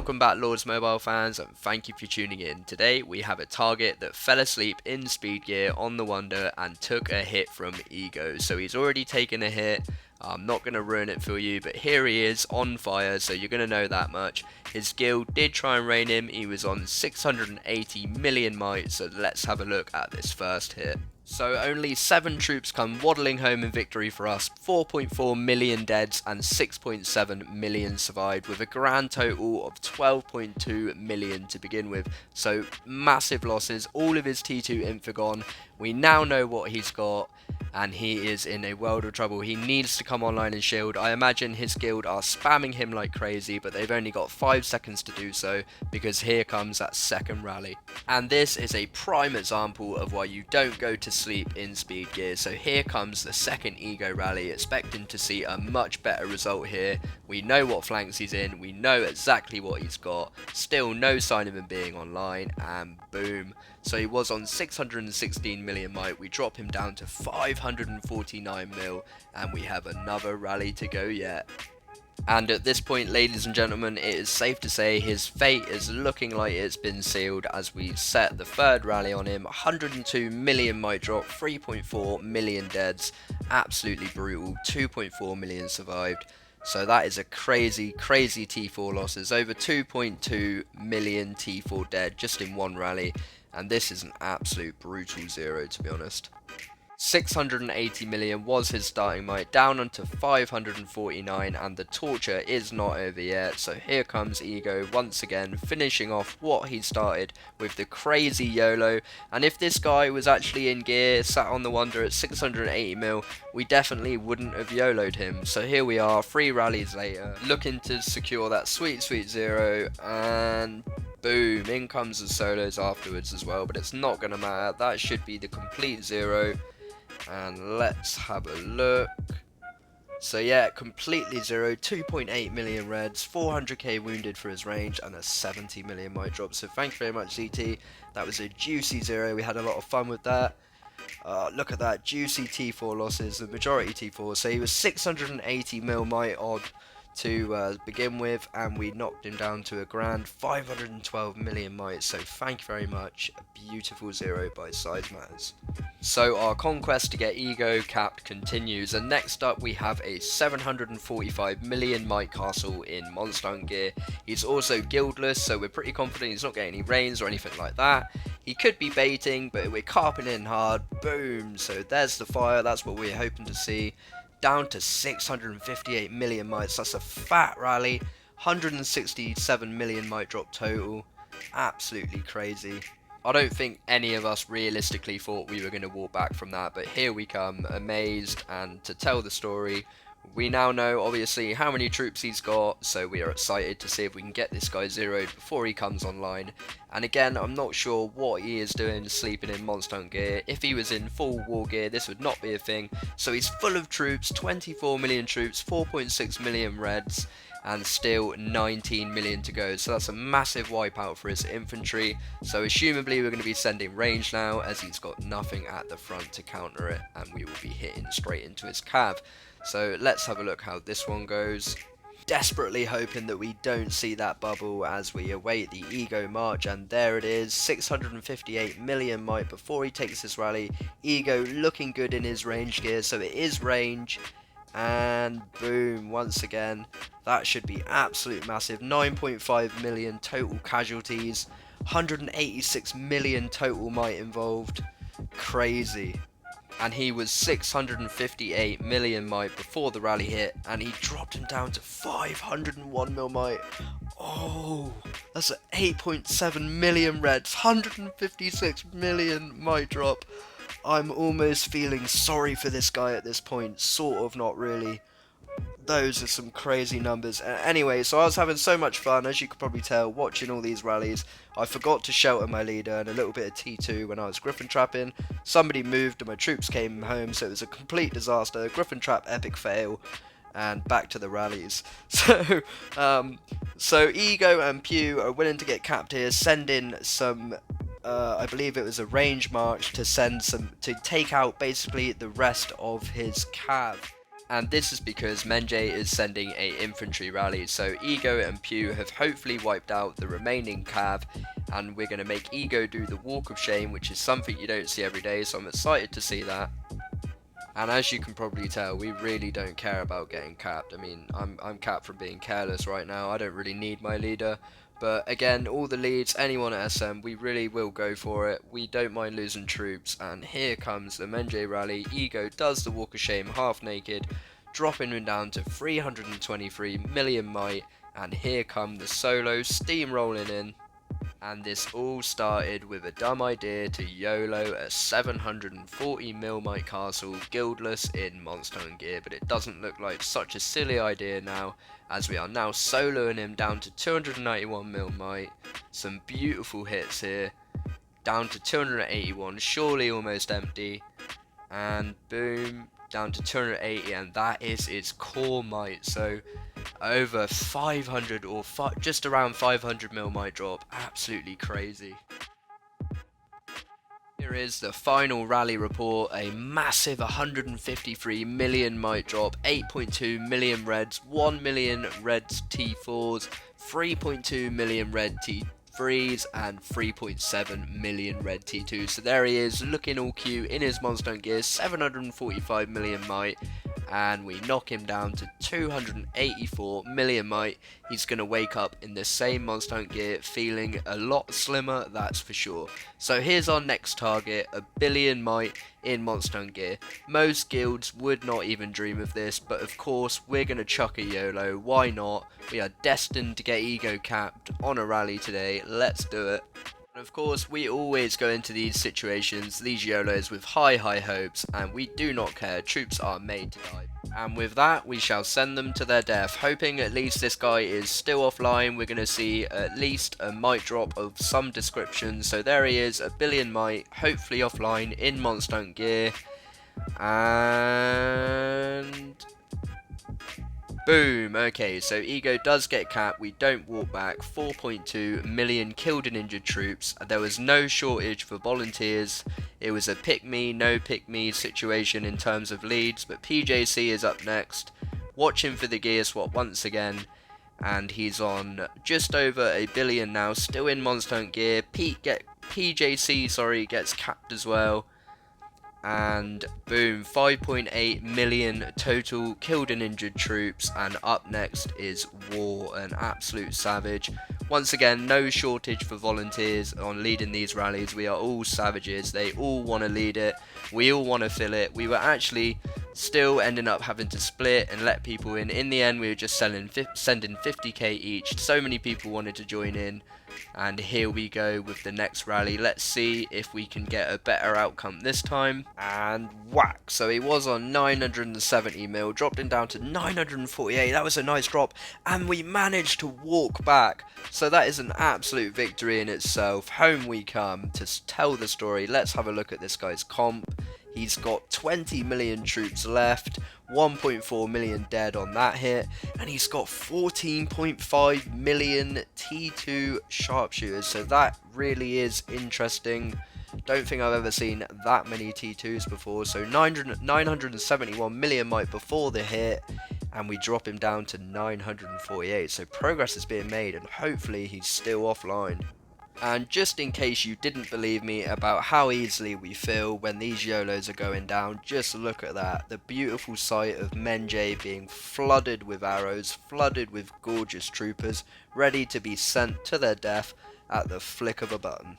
Welcome back, LordsMobile fans, and thank you for tuning in. Today we have a target that fell asleep in speed gear on the Wonder and took a hit from Ego. So he's already taken a hit. I'm not going to ruin it for you, but here he is on fire, so you're going to know that much. His guild did try and rein him. He was on 680 million might, so let's have a look at this first hit. So only 7 troops come waddling home in victory for us, 4.4 million deads and 6.7 million survived, with a grand total of 12.2 million to begin with. So massive losses, all of his T2 info gone. We now know what he's got, and he is in a world of trouble. He needs to come online and shield. I imagine his guild are spamming him like crazy, but they've only got 5 seconds to do so, because here comes that second rally. And this is a prime example of why you don't go to sleep in speed gear. So here comes the second Ego rally, expecting to see a much better result here. We know what flanks he's in, we know exactly what he's got, still no sign of him being online, and boom. So he was on 616 million might, we drop him down to 549 mil, and we have another rally to go yet. And at this point, ladies and gentlemen, it is safe to say his fate is looking like it's been sealed, as we set the third rally on him. 102 million might drop, 3.4 million deads, absolutely brutal, 2.4 million survived. So that is a crazy T4 losses, over 2.2 million T4 dead just in one rally, and this is an absolute brutal zero, to be honest. 680 million was his starting might, down onto 549, and the torture is not over yet. So here comes Ego once again, finishing off what he started with the crazy YOLO. And if this guy was actually in gear, sat on the Wonder at 680 mil, we definitely wouldn't have YOLO'd him. So here we are, 3 rallies later, looking to secure that sweet zero, and boom, in comes the solos afterwards as well, but it's not going to matter. That should be the complete zero. And let's have a look. So yeah, completely zero, 2.8 million reds, 400k wounded for his range, and a 70 million might drop. So thank you very much, ZT. That was a juicy zero. We had a lot of fun with that. Look at that, juicy T4 losses, the majority T4. So he was 680 mil might odd to begin with, and we knocked him down to a grand 512 million might. So thank you very much, a beautiful zero by SizeMatters. So our conquest to get Ego capped continues, and next up we have a 745 million might castle in Monster Hunt gear. He's also guildless, so we're pretty confident he's not getting any reigns or anything like that. He could be baiting, but we're carping in hard. Boom, so there's the fire, that's what we're hoping to see. Down to 658 million mites, that's a fat rally. 167 million might drop total, absolutely crazy. I don't think any of us realistically thought we were going to walk back from that, but here we come, amazed, and to tell the story, we now know obviously how many troops he's got, so we are excited to see if we can get this guy zeroed before he comes online. And again, I'm not sure what he is doing sleeping in Monster Hunt gear. If he was in full war gear, this would not be a thing. So he's full of troops, 24 million troops, 4.6 million reds, and still 19 million to go. So that's a massive wipeout for his infantry. So assumably we're going to be sending range now, as he's got nothing at the front to counter it, and we will be hitting straight into his cav. So let's have a look how this one goes. Desperately hoping that we don't see that bubble as we await the Ego march, and there it is, 658 million might before he takes this rally. Ego looking good in his range gear, so it is range, and boom, once again, that should be absolute massive. 9.5 million total casualties, 186 million total might involved, crazy. And he was 658 million might before the rally hit, and he dropped him down to 501 mil might. Oh, that's an 8.7 million reds, 156 million might drop. I'm almost feeling sorry for this guy at this point, sort of, not really. Those are some crazy numbers. Anyway, so I was having so much fun, as you could probably tell, watching all these rallies. I forgot to shelter my leader and a little bit of T2 when I was griffin trapping. Somebody moved and my troops came home, so it was a complete disaster. Griffin trap, epic fail, and back to the rallies. So Ego and Pew are willing to get capped here, send in some I believe it was a range march to take out basically the rest of his cav. And this is because Menjay is sending a infantry rally, so Ego and Pew have hopefully wiped out the remaining cav, and we're going to make Ego do the walk of shame, which is something you don't see every day, so I'm excited to see that. And as you can probably tell, we really don't care about getting capped. I mean, I'm capped from being careless right now. I don't really need my leader. But again, all the leads, anyone at SM, we really will go for it. We don't mind losing troops. And here comes the Menjay rally. Ego does the walk of shame half naked, dropping him down to 323 million might. And here come the solos steamrolling in. And this all started with a dumb idea to YOLO a 740 mil might castle guildless in Monster Hunter gear, but it doesn't look like such a silly idea now, as we are now soloing him down to 291 mil might. Some beautiful hits here, down to 281, surely almost empty, and boom, down to 280, and that is its core might. So over 500 or just around 500 mil might drop. Absolutely crazy. Here is the final rally report. A massive 153 million might drop, 8.2 million reds, 1 million reds T4s, 3.2 million red T3s, and 3.7 million red T2s. So there he is, looking all cute in his Monster Hunter gear, 745 million might. And we knock him down to 284 million might. He's going to wake up in the same Monster Hunter gear feeling a lot slimmer, that's for sure. So here's our next target, a billion might in Monster Hunter gear. Most guilds would not even dream of this, but of course we're going to chuck a YOLO, why not? We are destined to get ego capped on a rally today, let's do it. Of course, we always go into these situations, these YOLOs, with high hopes, and we do not care, troops are made to die. And with that, we shall send them to their death, hoping at least this guy is still offline. We're going to see at least a might drop of some description. So there he is, a billion might, hopefully offline in Monster Hunter gear. And boom. Okay, so Ego does get capped. We don't walk back. 4.2 million killed and injured troops. There was no shortage for volunteers. It was a pick me, no pick me situation in terms of leads. But PJC is up next. Watching for the gear swap once again. And he's on just over a billion now. Still in Monster Hunter gear. PJC gets capped as well. And boom, 5.8 million total killed and injured troops. And up next is War, an absolute savage. Once again, no shortage for volunteers on leading these rallies. We are all savages. They all want to lead it. We all want to fill it. We were actually still ending up having to split and let people in. In the end, we were just sending 50k each. So many people wanted to join in. And here we go with the next rally. Let's see if we can get a better outcome this time. And whack. So he was on 970 mil, dropped him down to 948. That was a nice drop. And we managed to walk back. So that is an absolute victory in itself. Home we come to tell the story. Let's have a look at this guy's comp. He's got 20 million troops left, 1.4 million dead on that hit, and he's got 14.5 million T2 sharpshooters, so that really is interesting. Don't think I've ever seen that many T2s before, so 971 million might before the hit, and we drop him down to 948, so progress is being made, and hopefully he's still offline. And just in case you didn't believe me about how easily we feel when these YOLOs are going down, just look at that. The beautiful sight of Menjay being flooded with arrows, flooded with gorgeous troopers, ready to be sent to their death at the flick of a button.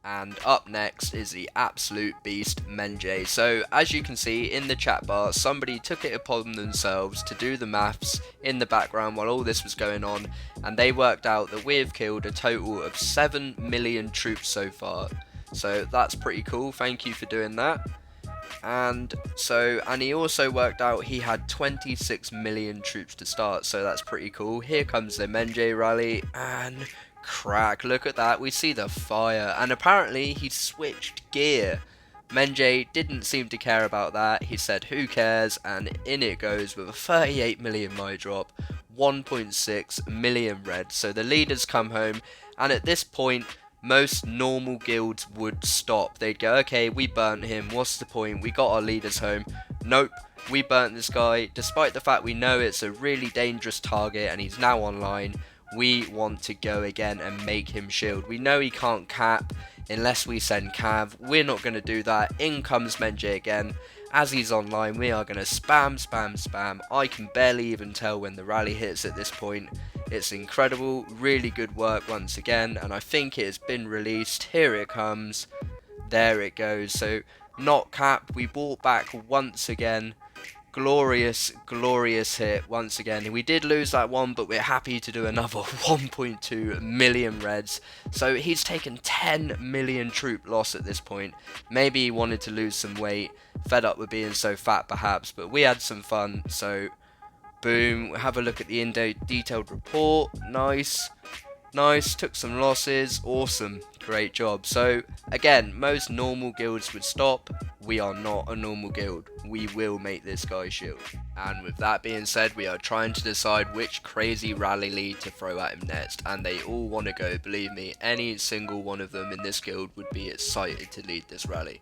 And up next is the absolute beast Menjay. So as you can see in the chat bar, somebody took it upon themselves to do the maths in the background while all this was going on, and they worked out that we've killed a total of 7 million troops so far. So that's pretty cool, thank you for doing that. And he also worked out he had 26 million troops to start, so that's pretty cool. Here comes the Menjay rally, and crack, look at that, we see the fire, and apparently he switched gear. Menjay didn't seem to care about that. He said who cares, and in it goes with a 38 million might drop, 1.6 million red. So the leaders come home, and at this point most normal guilds would stop. They'd go, okay, we burnt him, what's the point, we got our leaders home. Nope, We burnt this guy, despite the fact we know it's a really dangerous target and he's now online. We want to go again and make him shield. We know he can't cap unless we send Cav. We're not going to do that. In comes Menjay again. As he's online, we are going to spam. I can barely even tell when the rally hits at this point. It's incredible. Really good work once again. And I think it has been released. Here it comes. There it goes. So, not cap. We bought back once again. Glorious hit once again. We did lose that one, but we're happy to do another 1.2 million reds. So he's taken 10 million troop loss at this point. Maybe he wanted to lose some weight, fed up with being so fat perhaps, but we had some fun. So boom, have a look at the detailed report. Nice, took some losses, awesome, great job. So again, most normal guilds would stop. We are not a normal guild. We will make this guy shield. And with that being said, we are trying to decide which crazy rally lead to throw at him next, and they all want to go. Believe me, any single one of them in this guild would be excited to lead this rally.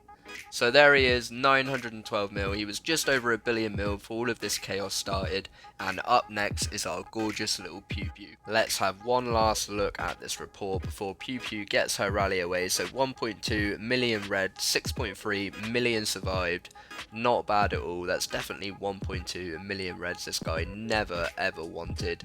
So there he is, 912 mil. He was just over a billion mil before all of this chaos started. And up next is our gorgeous little Pew Pew. Let's have one last look at this report before Pew Pew gets her rally away. So 1.2 million red, 6.3 million survived. Not bad at all. That's definitely 1.2 million reds this guy never ever wanted.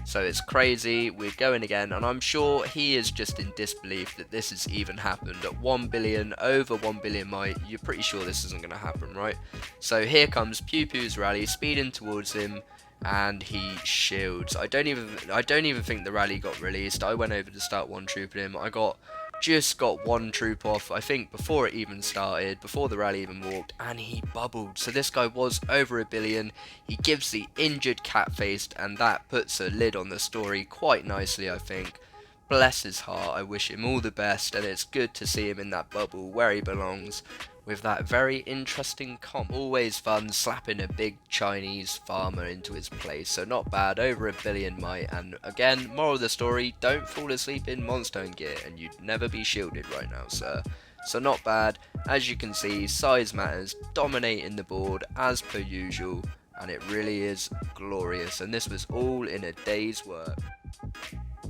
So it's crazy. We're going again, and I'm sure he is just in disbelief that this has even happened. At 1 billion, over 1 billion might, you're pretty sure this isn't going to happen, right? So here comes Pew Pew's rally, speeding towards him, and he shields. I don't even think the rally got released. I went over to start one trooping him. I just got one troop off, I think, before it even started, before the rally even walked, and he bubbled. So this guy was over a billion. He gives the injured cat-faced, and that puts a lid on the story quite nicely, I think. Bless his heart, I wish him all the best, and it's good to see him in that bubble where he belongs, with that very interesting comp. Always fun slapping a big Chinese farmer into his place, so not bad, over a billion might. And again, moral of the story, don't fall asleep in Monstone gear and you'd never be shielded right now, sir. So not bad. As you can see, SizeMatters dominating the board as per usual, and it really is glorious, and this was all in a day's work.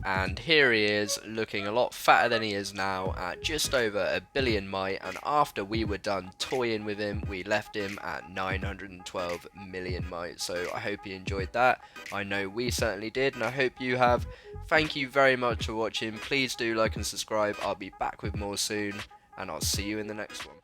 And here he is, looking a lot fatter than he is now, at just over a billion might. And after we were done toying with him, we left him at 912 million might. So I hope you enjoyed that. I know we certainly did, and I hope you have. Thank you very much for watching. Please do like and subscribe. I'll be back with more soon, and I'll see you in the next one.